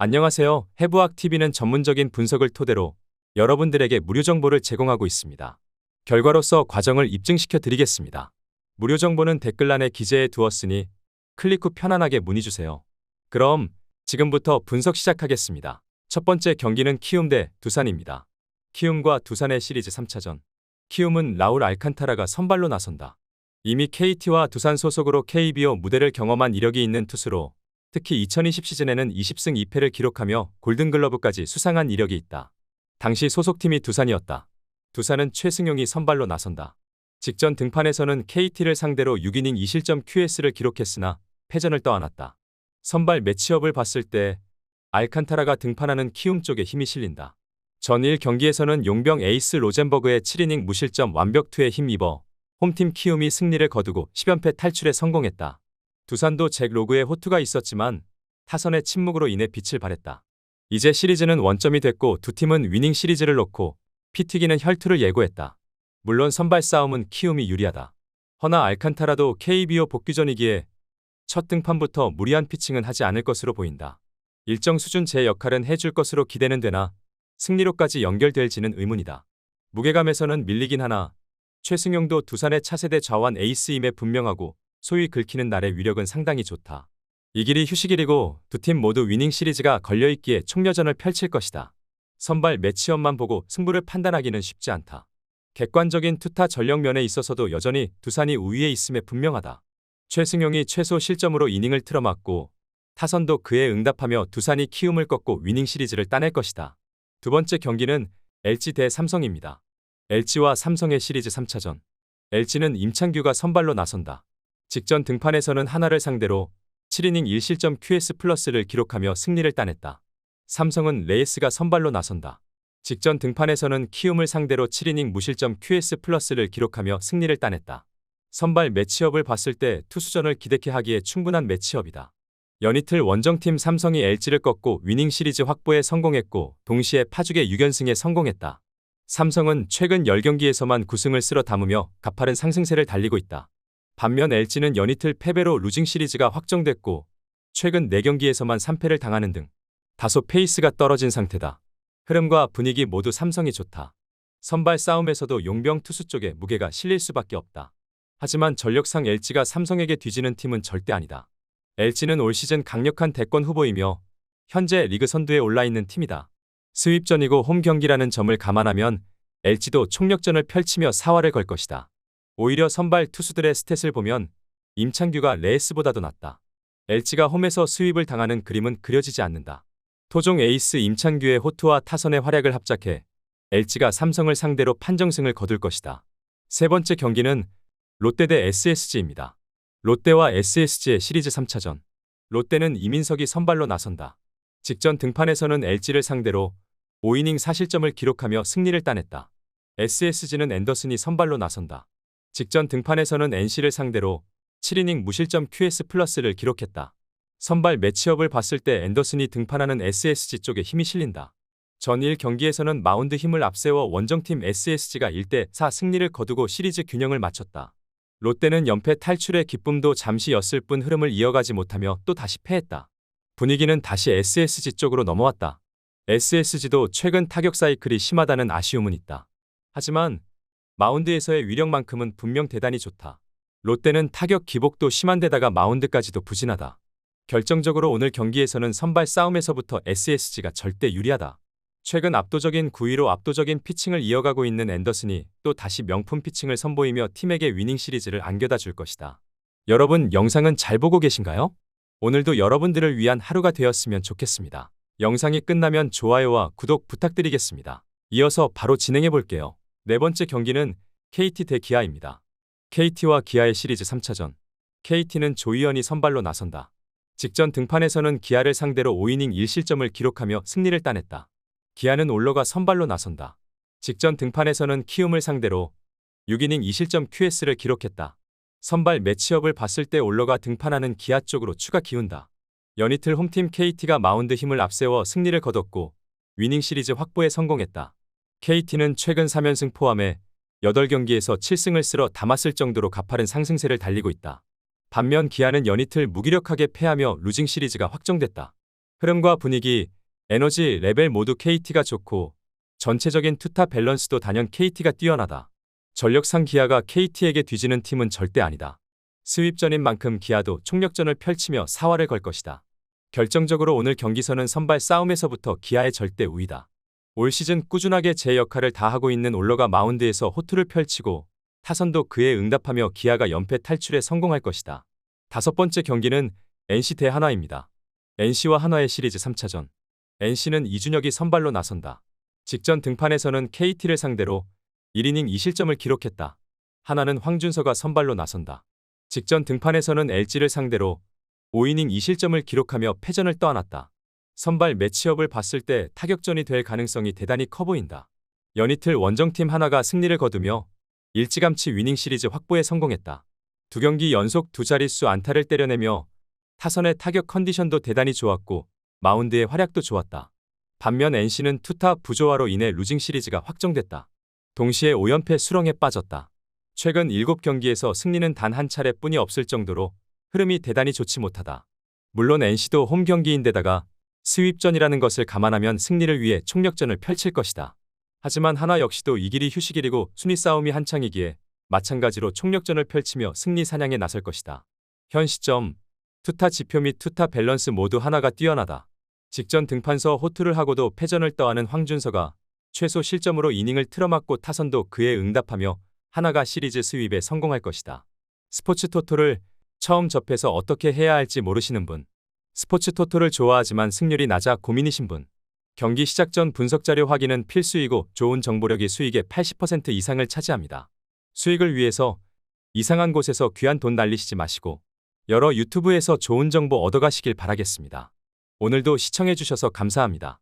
안녕하세요. 해부학TV는 전문적인 분석을 토대로 여러분들에게 무료 정보를 제공하고 있습니다. 결과로서 과정을 입증시켜 드리겠습니다. 무료 정보는 댓글란에 기재해 두었으니 클릭 후 편안하게 문의주세요. 그럼 지금부터 분석 시작하겠습니다. 첫 번째 경기는 키움 대 두산입니다. 키움과 두산의 시리즈 3차전. 키움은 라울 알칸타라가 선발로 나선다. 이미 KT와 두산 소속으로 KBO 무대를 경험한 이력이 있는 투수로 특히 2020 시즌에는 20승 2패를 기록하며 골든글러브까지 수상한 이력이 있다. 당시 소속팀이 두산이었다. 두산은 최승용이 선발로 나선다. 직전 등판에서는 KT를 상대로 6이닝 2실점 QS를 기록했으나 패전을 떠안았다. 선발 매치업을 봤을 때 알칸타라가 등판하는 키움 쪽에 힘이 실린다. 전 1경기에서는 용병 에이스 로젠버그의 7이닝 무실점 완벽투에 힘입어 홈팀 키움이 승리를 거두고 10연패 탈출에 성공했다. 두산도 잭 로그에 호투가 있었지만 타선의 침묵으로 인해 빛을 발했다. 이제 시리즈는 원점이 됐고 두 팀은 위닝 시리즈를 놓고 피 튀기는 혈투를 예고했다. 물론 선발 싸움은 키움이 유리하다. 허나 알칸타라도 KBO 복귀전이기에 첫 등판부터 무리한 피칭은 하지 않을 것으로 보인다. 일정 수준 제 역할은 해줄 것으로 기대는 되나 승리로까지 연결될지는 의문이다. 무게감에서는 밀리긴 하나 최승용도 두산의 차세대 좌완 에이스임에 분명하고 소위 긁히는 날의 위력은 상당히 좋다. 이 길이 휴식일이고 두 팀 모두 위닝 시리즈가 걸려있기에 총력전을 펼칠 것이다. 선발 매치업만 보고 승부를 판단하기는 쉽지 않다. 객관적인 투타 전력 면에 있어서도 여전히 두산이 우위에 있음에 분명하다. 최승용이 최소 실점으로 이닝을 틀어막고 타선도 그에 응답하며 두산이 키움을 꺾고 위닝 시리즈를 따낼 것이다. 두 번째 경기는 LG 대 삼성입니다. LG와 삼성의 시리즈 3차전. LG는 임창규가 선발로 나선다. 직전 등판에서는 하나를 상대로 7이닝 1실점 QS 플러스를 기록하며 승리를 따냈다. 삼성은 레이스가 선발로 나선다. 직전 등판에서는 키움을 상대로 7이닝 무실점 QS 플러스를 기록하며 승리를 따냈다. 선발 매치업을 봤을 때 투수전을 기대케 하기에 충분한 매치업이다. 연이틀 원정팀 삼성이 LG를 꺾고 위닝 시리즈 확보에 성공했고 동시에 파죽의 6연승에 성공했다. 삼성은 최근 10경기에서만 9승을 쓸어 담으며 가파른 상승세를 달리고 있다. 반면 LG는 연이틀 패배로 루징 시리즈가 확정됐고 최근 4경기에서만 3패를 당하는 등 다소 페이스가 떨어진 상태다. 흐름과 분위기 모두 삼성이 좋다. 선발 싸움에서도 용병 투수 쪽에 무게가 실릴 수밖에 없다. 하지만 전력상 LG가 삼성에게 뒤지는 팀은 절대 아니다. LG는 올 시즌 강력한 대권 후보이며 현재 리그 선두에 올라있는 팀이다. 스윕전이고 홈 경기라는 점을 감안하면 LG도 총력전을 펼치며 사활을 걸 것이다. 오히려 선발 투수들의 스탯을 보면 임창규가 레이스보다도 낫다. LG가 홈에서 스윕을 당하는 그림은 그려지지 않는다. 토종 에이스 임창규의 호투와 타선의 활약을 합작해 LG가 삼성을 상대로 판정승을 거둘 것이다. 세 번째 경기는 롯데 대 SSG입니다. 롯데와 SSG의 시리즈 3차전. 롯데는 이민석이 선발로 나선다. 직전 등판에서는 LG를 상대로 5이닝 4실점을 기록하며 승리를 따냈다. SSG는 앤더슨이 선발로 나선다. 직전 등판에서는 NC를 상대로 7이닝 무실점 QS 플러스를 기록했다. 선발 매치업을 봤을 때 앤더슨이 등판하는 SSG 쪽에 힘이 실린다. 전 1경기에서는 마운드 힘을 앞세워 원정팀 SSG가 1대4 승리를 거두고 시리즈 균형을 맞췄다. 롯데는 연패 탈출의 기쁨도 잠시였을 뿐 흐름을 이어가지 못하며 또 다시 패했다. 분위기는 다시 SSG 쪽으로 넘어왔다. SSG도 최근 타격 사이클이 심하다는 아쉬움은 있다. 하지만 마운드에서의 위력만큼은 분명 대단히 좋다. 롯데는 타격 기복도 심한 데다가 마운드까지도 부진하다. 결정적으로 오늘 경기에서는 선발 싸움에서부터 SSG가 절대 유리하다. 최근 압도적인 9위로 압도적인 피칭을 이어가고 있는 앤더슨이 또 다시 명품 피칭을 선보이며 팀에게 위닝 시리즈를 안겨다 줄 것이다. 여러분 영상은 잘 보고 계신가요? 오늘도 여러분들을 위한 하루가 되었으면 좋겠습니다. 영상이 끝나면 좋아요와 구독 부탁드리겠습니다. 이어서 바로 진행해 볼게요. 네 번째 경기는 KT 대 기아입니다. KT와 기아의 시리즈 3차전. KT는 조희연이 선발로 나선다. 직전 등판에서는 기아를 상대로 5이닝 1실점을 기록하며 승리를 따냈다. 기아는 올러가 선발로 나선다. 직전 등판에서는 키움을 상대로 6이닝 2실점 QS를 기록했다. 선발 매치업을 봤을 때 올러가 등판하는 기아 쪽으로 추가 기운다. 연이틀 홈팀 KT가 마운드 힘을 앞세워 승리를 거뒀고 위닝 시리즈 확보에 성공했다. KT는 최근 3연승 포함해 8경기에서 7승을 쓸어 담았을 정도로 가파른 상승세를 달리고 있다. 반면 기아는 연이틀 무기력하게 패하며 루징 시리즈가 확정됐다. 흐름과 분위기, 에너지 레벨 모두 KT가 좋고 전체적인 투타 밸런스도 단연 KT가 뛰어나다. 전력상 기아가 KT에게 뒤지는 팀은 절대 아니다. 스윕전인 만큼 기아도 총력전을 펼치며 사활을 걸 것이다. 결정적으로 오늘 경기선은 선발 싸움에서부터 기아의 절대 우위다. 올 시즌 꾸준하게 제 역할을 다하고 있는 올러가 마운드에서 호투를 펼치고 타선도 그에 응답하며 기아가 연패 탈출에 성공할 것이다. 다섯 번째 경기는 NC 대 한화입니다. NC와 한화의 시리즈 3차전. NC는 이준혁이 선발로 나선다. 직전 등판에서는 KT를 상대로 1이닝 2실점을 기록했다. 한화는 황준서가 선발로 나선다. 직전 등판에서는 LG를 상대로 5이닝 2실점을 기록하며 패전을 떠안았다. 선발 매치업을 봤을 때 타격전이 될 가능성이 대단히 커 보인다. 연이틀 원정팀 한화가 승리를 거두며 일찌감치 위닝 시리즈 확보에 성공했다. 두 경기 연속 두 자릿수 안타를 때려내며 타선의 타격 컨디션도 대단히 좋았고 마운드의 활약도 좋았다. 반면 NC는 투타 부조화로 인해 루징 시리즈가 확정됐다. 동시에 5연패 수렁에 빠졌다. 최근 7경기에서 승리는 단 한 차례뿐이 없을 정도로 흐름이 대단히 좋지 못하다. 물론 NC도 홈 경기인데다가 스윕전이라는 것을 감안하면 승리를 위해 총력전을 펼칠 것이다. 하지만 한화 역시도 이 길이 휴식일이고 순위 싸움이 한창이기에 마찬가지로 총력전을 펼치며 승리 사냥에 나설 것이다. 현 시점 투타 지표 및 투타 밸런스 모두 한화가 뛰어나다. 직전 등판서 호투를 하고도 패전을 떠안은 황준서가 최소 실점으로 이닝을 틀어막고 타선도 그에 응답하며 한화가 시리즈 스윕에 성공할 것이다. 스포츠 토토를 처음 접해서 어떻게 해야 할지 모르시는 분, 스포츠 토토를 좋아하지만 승률이 낮아 고민이신 분, 경기 시작 전 분석 자료 확인은 필수이고 좋은 정보력이 수익의 80% 이상을 차지합니다. 수익을 위해서 이상한 곳에서 귀한 돈 날리시지 마시고 여러 유튜브에서 좋은 정보 얻어가시길 바라겠습니다. 오늘도 시청해주셔서 감사합니다.